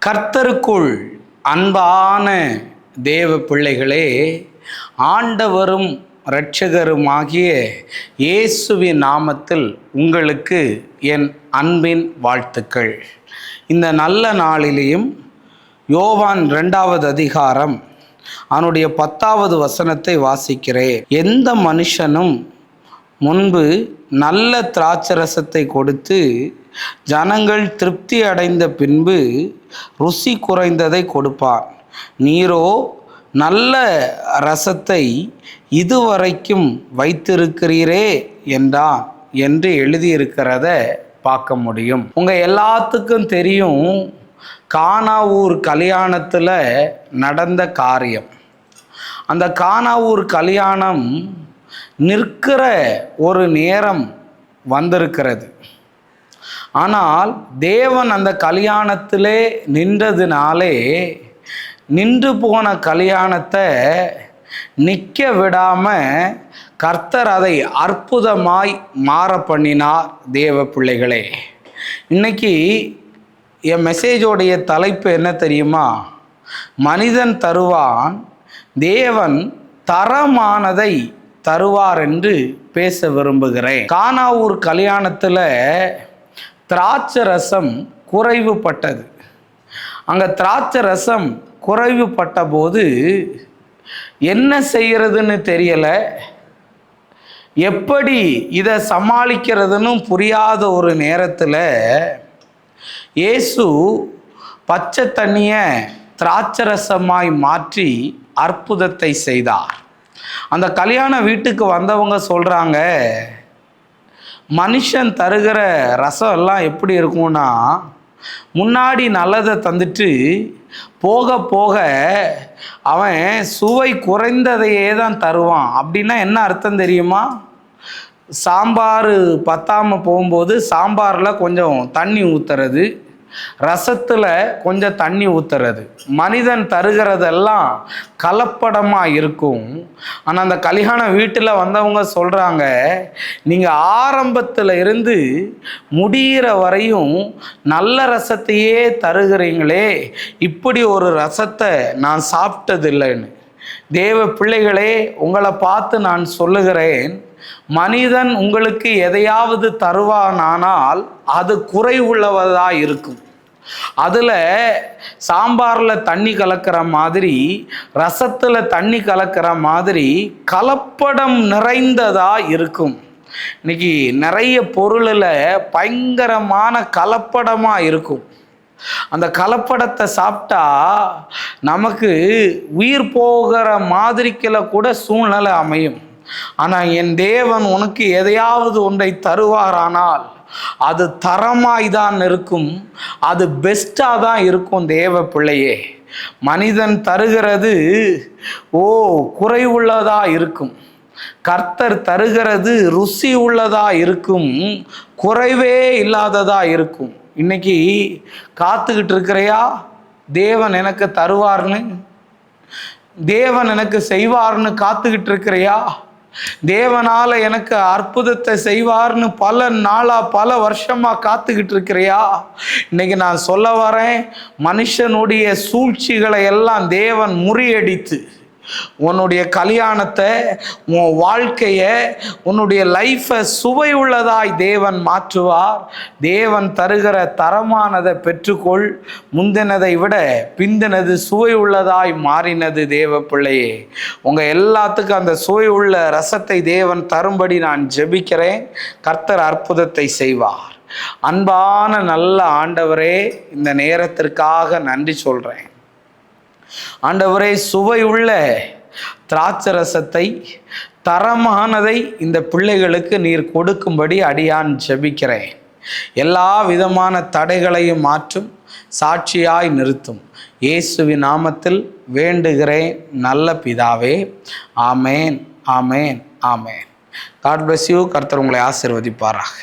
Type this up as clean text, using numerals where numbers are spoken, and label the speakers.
Speaker 1: கர்த்தருக்குள் அன்பான தேவ பிள்ளைகளே, ஆண்டவரும் இரட்சகருமாகிய இயேசுவின் நாமத்தில் உங்களுக்கு என் அன்பின் வாழ்த்துக்கள். இந்த நல்ல நாளிலேயும் யோவான் 2வது அதிகாரம் அவனுடைய 10வது வசனத்தை வாசிக்கிறேன். எந்த மனுஷனும் முன்பு நல்ல திராட்சரசத்தை கொடுத்து ஜனங்கள் திருப்தி அடைந்த பின்பு ருசி குறைந்ததை கொடுப்பான். நீரோ நல்ல ரசத்தை இதுவரைக்கும் வைத்திருக்கிறீரே என்றான் என்று எழுதியிருக்கிறத பார்க்க முடியும். உங்கள் எல்லாத்துக்கும் தெரியும், கானாவூர் கல்யாணத்தில் நடந்த காரியம். அந்த கானாவூர் கல்யாணம் நிற்கிற ஒரு நேரம் வந்திருக்கிறது. ஆனால் தேவன் அந்த கல்யாணத்திலே நின்றதுனாலே நின்று போன கல்யாணத்தை நிற்க விடாமல் கர்த்தர் அதை அற்புதமாய் மாற பண்ணினார். தேவ பிள்ளைகளே, இன்னைக்கு என் மெசேஜோடைய தலைப்பு என்ன தெரியுமா? மனிதன் தருவான், தேவன் தரமானதை தருவார் என்று பேச விரும்புகிறேன். கானாவூர் கல்யாணத்தில் திராட்சை ரசம் குறைவுபட்டது. அங்கே திராட்சை ரசம் குறைவுபட்ட போது என்ன செய்கிறதுன்னு தெரியலை, எப்படி இதை சமாளிக்கிறதுன்னு புரியாத ஒரு நேரத்தில் இயேசு பச்சை தண்ணியை திராட்சை ரசமாய் மாற்றி அற்புதத்தை செய்தார். அந்த கல்யாண வீட்டுக்கு வந்தவங்க சொல்கிறாங்க, மனுஷன் தருகிற ரசம் எல்லாம் எப்படி இருக்கும்னா, முன்னாடி நல்லதை தந்துட்டு போக போக அவன் சுவை குறைந்ததையே தான் தருவான். அப்படின்னா என்ன அர்த்தம் தெரியுமா? சாம்பார் பத்தாமல் போகும்போது சாம்பாரில் கொஞ்சம் தண்ணி ஊற்றுறது, ரசத்தில் கொஞ்சம் தண்ணி ஊற்றுறது. மனிதன் தருகிறதெல்லாம் கலப்படமாக இருக்கும். ஆனால் அந்த கல்யாண வீட்டில் வந்தவங்க சொல்கிறாங்க, நீங்கள் ஆரம்பத்தில் இருந்து முடிகிற வரையும் நல்ல ரசத்தையே தருகிறீங்களே, இப்படி ஒரு ரசத்தை நான் சாப்பிட்டதில்லைன்னு. தேவ பிள்ளைகளே, உங்களை பார்த்து நான் சொல்லுகிறேன், மனிதன் உங்களுக்கு எதையாவது தருவானானால் அது குறைவுள்ளவதாக இருக்கும். அதில் சாம்பாரில் தண்ணி கலக்கிற மாதிரி, ரசத்தில் தண்ணி கலக்கிற மாதிரி கலப்படம் நிறைந்ததாக இருக்கும். இன்னைக்கு நிறைய பொருளில் பயங்கரமான கலப்படமாக இருக்கும். அந்த கலப்படத்தை சாப்பிட்டா நமக்கு உயிர் போகிற மாதிரிக்குள்ள கூட சூழ்நிலை அமையும். ஆனால் என் தேவன் உனக்கு எதையாவது ஒன்றை தருவாரானால் அது தரமாய்தான் இருக்கும், அது பெஸ்டாக தான் இருக்கும். தேவ பிள்ளையே, மனிதன் தருகிறது குறைவுள்ளதா இருக்கும். கர்த்தர் தருகிறது ருசி உள்ளதா இருக்கும், குறைவே இல்லாததா இருக்கும். இன்னைக்கு காத்துக்கிட்டு இருக்கிறையா? தேவன் எனக்கு தருவார்னு, தேவன் எனக்கு செய்வார்னு காத்துக்கிட்டு இருக்கிறையா? தேவனால எனக்கு அற்புதத்தை செய்வார்னு பல நாளாக பல வருஷமாக காத்துக்கிட்டு இருக்கிறியா? இன்னைக்கு நான் சொல்ல வரேன், மனுஷனுடைய சூழ்ச்சிகளை எல்லாம் தேவன் முறியடித்து உன்னுடைய கல்யாணத்தை, உன் வாழ்க்கையை, உன்னுடைய லைஃப்பை சுவை உள்ளதாய் தேவன் மாற்றுவார். தேவன் தருகிற தரமானதை பெற்றுக்கொள். முந்தினதை விட பிந்தினது சுவை உள்ளதாய் மாறினது. தேவ பிள்ளையே, உங்கள் எல்லாத்துக்கும் அந்த சுவை உள்ள ரசத்தை தேவன் தரும்படி நான் ஜெபிக்கிறேன். கர்த்தர் அற்புதத்தை செய்வார். அன்பான நல்ல ஆண்டவரே, இந்த நேரத்திற்காக நன்றி சொல்கிறேன். ஆண்டவரே, சுவை உள்ள திராட்சை ரசத்தை, தரமானதை இந்த பிள்ளைகளுக்கு நீர் கொடுக்கும்படி அடியான் ஜெபிக்கிறேன். எல்லா விதமான தடைகளையும் மாற்றும், சாட்சியாய் நிறுத்தும். இயேசுவின் நாமத்தில் வேண்டுகிறேன் நல்ல பிதாவே. Amen, amen, amen. God bless you. கர்த்தர் உங்களை ஆசீர்வதிப்பாராக.